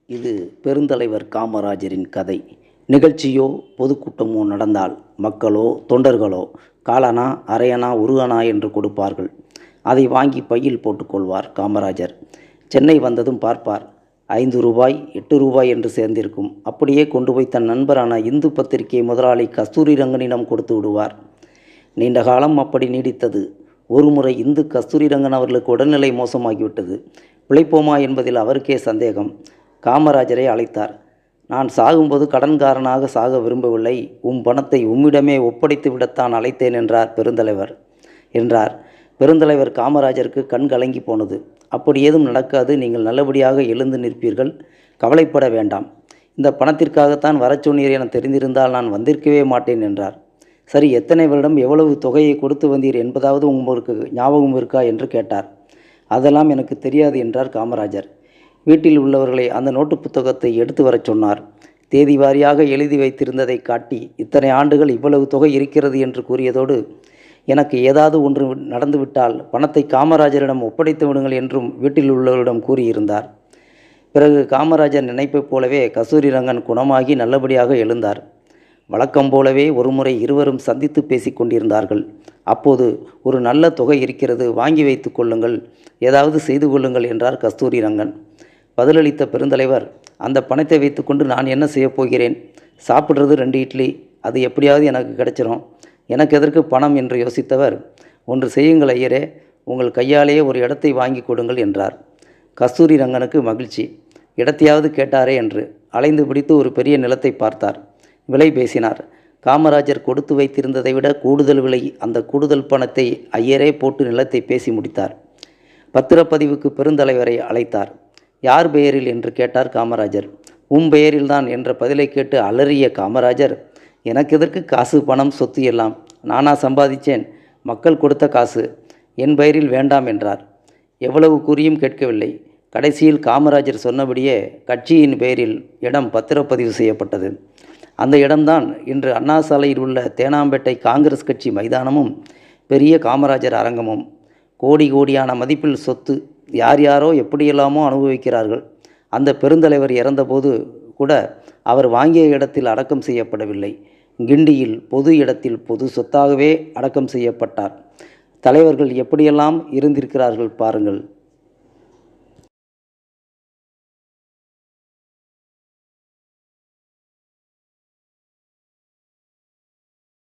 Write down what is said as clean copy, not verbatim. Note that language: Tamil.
இது பெருந்தலைவர் காமராஜரின் கதை. நிகழ்ச்சியோ பொதுக்கூட்டமோ நடந்தால் மக்களோ தொண்டர்களோ காலனா அரையனா ஒரு அணா என்று கொடுப்பார்கள். அதை வாங்கி பையில் போட்டுக்கொள்வார் காமராஜர். சென்னை வந்ததும் பார்ப்பார், 5 ரூபாய் 8 ரூபாய் என்று சேர்ந்திருக்கும். அப்படியே கொண்டு போய் தன் நண்பரான இந்து பத்திரிகை முதலாளி கஸ்தூரி ரங்கனிடம் கொடுத்து விடுவார். நீண்ட காலம் அப்படி நீடித்தது. ஒருமுறை இந்து கஸ்தூரி ரங்கன் அவர்களுக்கு உடல்நிலை மோசமாகிவிட்டது. பிழைப்போமா என்பதில் அவருக்கே சந்தேகம். காமராஜரை அழைத்தார். நான் சாகும்போது கடன்காரனாக சாக விரும்பவில்லை, பணத்தை உம்மிடமே ஒப்படைத்து விடத்தான் அழைத்தேன் என்றார். பெருந்தலைவர் காமராஜருக்கு கண் கலங்கி போனது. அப்படி ஏதும் நடக்காது, நீங்கள் நல்லபடியாக எழுந்து நிற்பீர்கள், கவலைப்பட வேண்டாம். இந்த பணத்திற்காகத்தான் வரச் சொன்னீர் என தெரிந்திருந்தால் நான் வந்திருக்கவே மாட்டேன் என்றார். சரி, எத்தனை வருடம் எவ்வளவு தொகையை கொடுத்து வந்தீர் என்பதாவது உங்களுக்கு ஞாபகம் இருக்கா என்று கேட்டார். அதெல்லாம் எனக்கு தெரியாது என்றார் காமராஜர். வீட்டில் உள்ளவர்களை அந்த நோட்டு புத்தகத்தை எடுத்து வரச் சொன்னார். தேதி வாரியாக எழுதி வைத்திருந்ததை காட்டி, இத்தனை ஆண்டுகள் இவ்வளவு தொகை இருக்கிறது என்று கூறியதோடு, எனக்கு ஏதாவது ஒன்று நடந்துவிட்டால் பணத்தை காமராஜரிடம் ஒப்படைத்து விடுங்கள் என்றும் வீட்டில் உள்ளவரிடம் கூறியிருந்தார். பிறகு காமராஜர் நினைப்பைப் போலவே கஸ்தூரி ரங்கன் குணமாகி நல்லபடியாக எழுந்தார். வழக்கம் போலவே ஒருமுறை இருவரும் சந்தித்து பேசி கொண்டிருந்தார்கள். அப்போது, ஒரு நல்ல தொகை இருக்கிறது, வாங்கி வைத்து கொள்ளுங்கள், ஏதாவது செய்து கொள்ளுங்கள் என்றார் கஸ்தூரி ரங்கன். பதிலளித்த பெருந்தலைவர், அந்த பணத்தை வைத்துக்கொண்டு நான் என்ன செய்யப் போகிறேன்? சாப்பிட்றது 2 இட்லி, அது எப்படியாவது எனக்கு கிடைச்சிரும். எனக்கு எதற்கு பணம் என்று யோசித்தவர், ஒன்று செய்யுங்கள் ஐயரே, உங்கள் கையாலேயே ஒரு இடத்தை வாங்கி கொடுங்கள் என்றார். கஸ்தூரி ரங்கனுக்கு மகிழ்ச்சி. இடத்தையாவது கேட்டாரே என்று அலைந்து பிடித்து ஒரு பெரிய நிலத்தை பார்த்தார். விலை பேசினார். காமராஜர் கொடுத்து வைத்திருந்ததை விட கூடுதல் விலை. அந்த கூடுதல் பணத்தை ஐயரே போட்டு நிலத்தை பேசி முடித்தார். பத்திரப்பதிவுக்கு பெருந்தலைவரை அழைத்தார். யார் பெயரில் என்று கேட்டார் காமராஜர். பெயரில்தான் என்ற பதிலை கேட்டு அலறிய காமராஜர், எனக்கு எதற்கு காசு பணம் சொத்து எல்லாம்? நானா சம்பாதிச்சேன்? மக்கள் கொடுத்த காசு, என் பெயரில் வேண்டாம் என்றார். எவ்வளவு கூறியும் கேட்கவில்லை. கடைசியில் காமராஜர் சொன்னபடியே கட்சியின் பெயரில் இடம் பத்திரப்பதிவு செய்யப்பட்டது. அந்த இடம்தான் இன்று அண்ணா சாலையில் உள்ள தேனாம்பேட்டை காங்கிரஸ் கட்சி மைதானமும் பெரிய காமராஜர் அரங்கமும். கோடி கோடியான மதிப்பில் சொத்து. யார் யாரோ எப்படியெல்லாமோ அனுபவிக்கிறார்கள். அந்த பெருந்தலைவர் இறந்தபோது கூட அவர் வாங்கிய இடத்தில் அடக்கம் செய்யப்படவில்லை. கிண்டியில் பொது இடத்தில் பொது சொத்தாகவே அடக்கம் செய்யப்பட்டார். தலைவர்கள் எப்படியெல்லாம் இருந்திருக்கிறார்கள் பாருங்கள்.